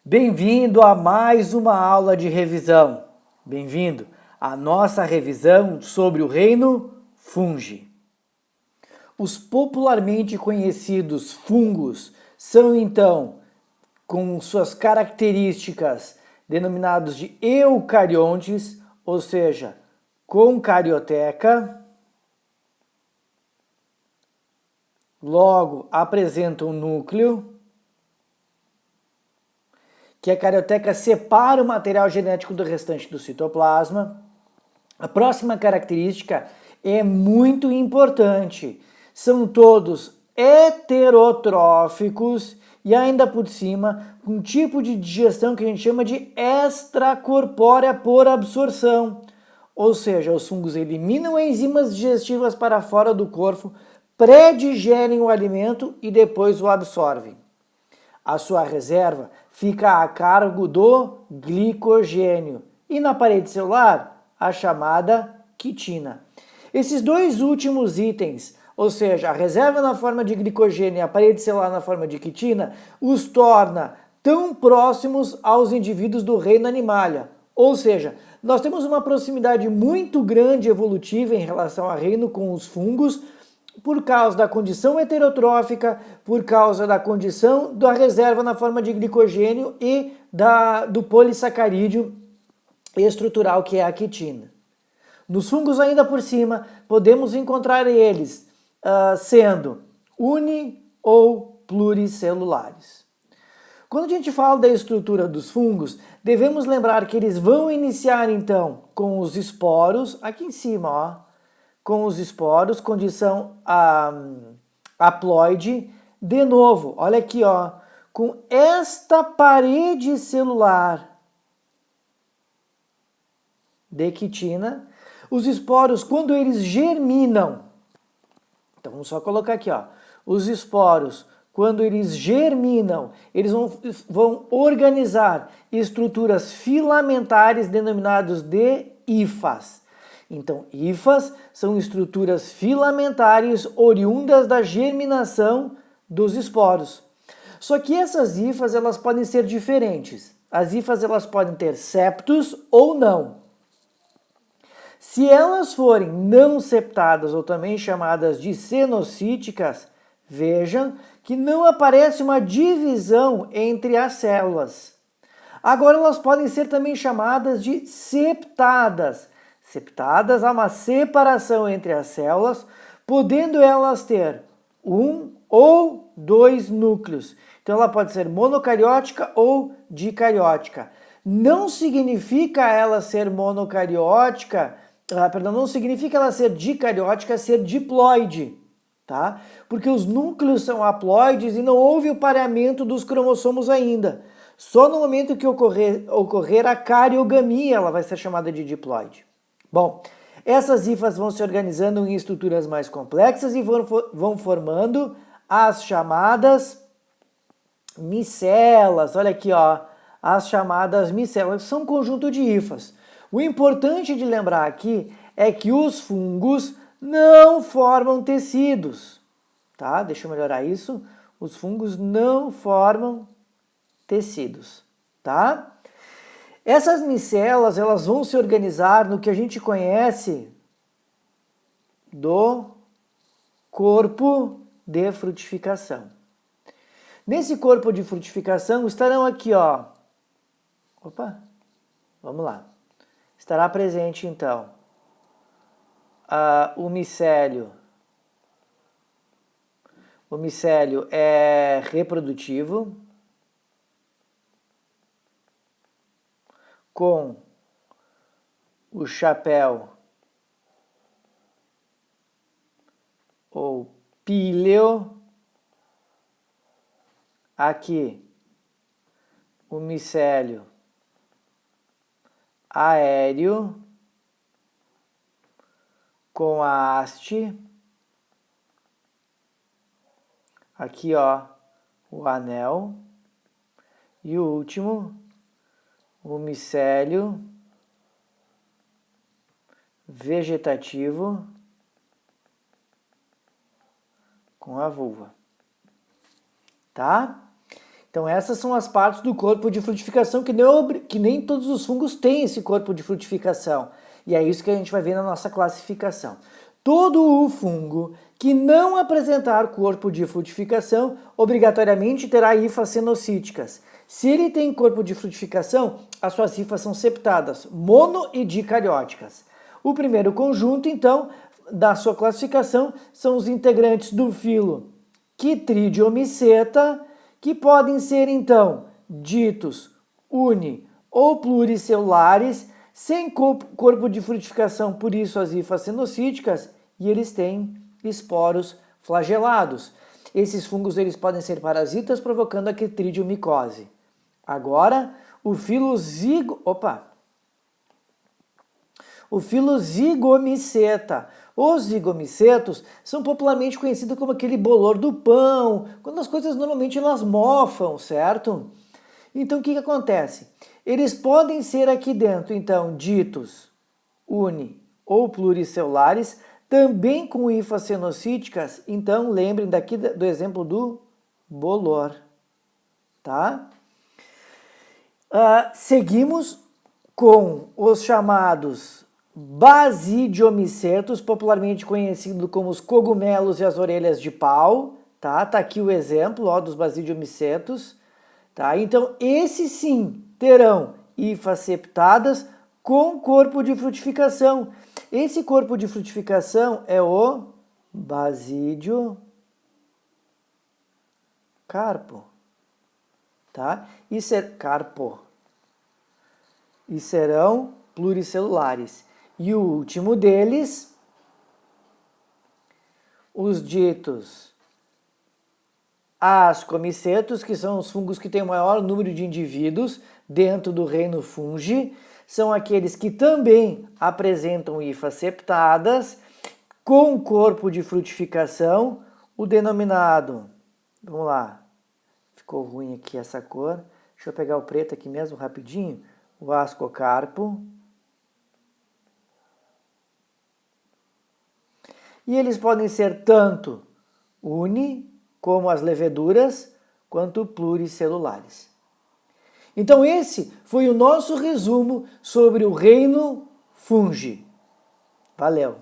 Bem-vindo a mais uma aula de revisão. Bem-vindo à nossa revisão sobre o reino fungi. Os popularmente conhecidos fungos são então, com suas características denominados de eucariontes, ou seja, com carioteca. Logo, apresentam um núcleo, que a carioteca separa o material genético do restante do citoplasma. A próxima característica é muito importante. São todos heterotróficos e ainda por cima um tipo de digestão que a gente chama de extracorpórea por absorção. Ou seja, os fungos eliminam enzimas digestivas para fora do corpo, pré-digerem o alimento e depois o absorvem. A sua reserva fica a cargo do glicogênio e na parede celular a chamada quitina. Esses dois últimos itens, ou seja, a reserva na forma de glicogênio e a parede celular na forma de quitina, os torna tão próximos aos indivíduos do reino animalia. Ou seja, nós temos uma proximidade muito grande evolutiva em relação ao reino com os fungos, por causa da condição heterotrófica, por causa da condição da reserva na forma de glicogênio e do polissacarídeo estrutural, que é a quitina. Nos fungos, ainda por cima, podemos encontrar eles sendo uni- ou pluricelulares. Quando a gente fala da estrutura dos fungos, devemos lembrar que eles vão iniciar, então, com os esporos, aqui em cima, ó, com os esporos, condição haploide. De novo, olha aqui, ó, com esta parede celular de quitina, os esporos, quando eles germinam, então vamos só colocar aqui, ó, os esporos, quando eles germinam, eles vão organizar estruturas filamentares denominadas de hifas. Então, hifas são estruturas filamentares oriundas da germinação dos esporos. Só que essas hifas, elas podem ser diferentes. As hifas, elas podem ter septos ou não. Se elas forem não septadas ou também chamadas de cenocíticas, vejam que não aparece uma divisão entre as células. Agora elas podem ser também chamadas de septadas. Septadas, há uma separação entre as células, podendo elas ter um ou dois núcleos. Então ela pode ser monocariótica ou dicariótica. Não significa ela ser monocariótica, não significa ela ser dicariótica, ser diploide, tá? Porque os núcleos são haploides e não houve o pareamento dos cromossomos ainda. Só no momento que ocorrer a cariogamia, ela vai ser chamada de diploide. Bom, essas hifas vão se organizando em estruturas mais complexas e vão formando as chamadas micelas. Olha aqui, ó, as chamadas micelas, são um conjunto de hifas. O importante de lembrar aqui é que os fungos não formam tecidos, tá? Deixa eu melhorar isso. Os fungos não formam tecidos, tá? Essas micelas, elas vão se organizar no que a gente conhece do corpo de frutificação. Nesse corpo de frutificação estarão aqui, ó. Opa, vamos lá. Estará presente, então, o micélio. O micélio é reprodutivo, com o chapéu ou píleo, aqui o micélio aéreo, com a haste, aqui ó, o anel, e o último, o micélio vegetativo com a vulva, tá? Então essas são as partes do corpo de frutificação que nem todos os fungos têm esse corpo de frutificação. E é isso que a gente vai ver na nossa classificação. Todo o fungo que não apresentar corpo de frutificação obrigatoriamente terá hifas cenocíticas. Se ele tem corpo de frutificação, as suas hifas são septadas, mono e dicarióticas. O primeiro conjunto, então, da sua classificação são os integrantes do filo Chytridiomyceta, que podem ser, então, ditos uni- ou pluricelulares, sem corpo de frutificação, por isso as hifas cenocíticas, e eles têm esporos flagelados. Esses fungos eles podem ser parasitas, provocando a chytridiomicose. Agora, o filo Zygomyceta. Os zigomicetos são popularmente conhecidos como aquele bolor do pão, quando as coisas normalmente elas mofam, certo? Então o que acontece? Eles podem ser aqui dentro, então, ditos uni- ou pluricelulares, também com hifas cenocíticas. Então lembrem daqui do exemplo do bolor, tá? Seguimos com os chamados basidiomicetos, popularmente conhecidos como os cogumelos e as orelhas de pau, tá? Tá aqui o exemplo, ó, dos basidiomicetos, tá? Então, esses sim terão hifas septadas com corpo de frutificação. Esse corpo de frutificação é o basidiocarpo, tá? Carpo. E serão pluricelulares. E o último deles, os ditos ascomicetos, que são os fungos que têm o maior número de indivíduos dentro do reino fungi, são aqueles que também apresentam hifas septadas com corpo de frutificação, o denominado, vamos lá, ficou ruim aqui essa cor, deixa eu pegar o preto aqui mesmo rapidinho, o ascocarpo. E eles podem ser tanto uni, como as leveduras, quanto pluricelulares. Então esse foi o nosso resumo sobre o reino fungi. Valeu!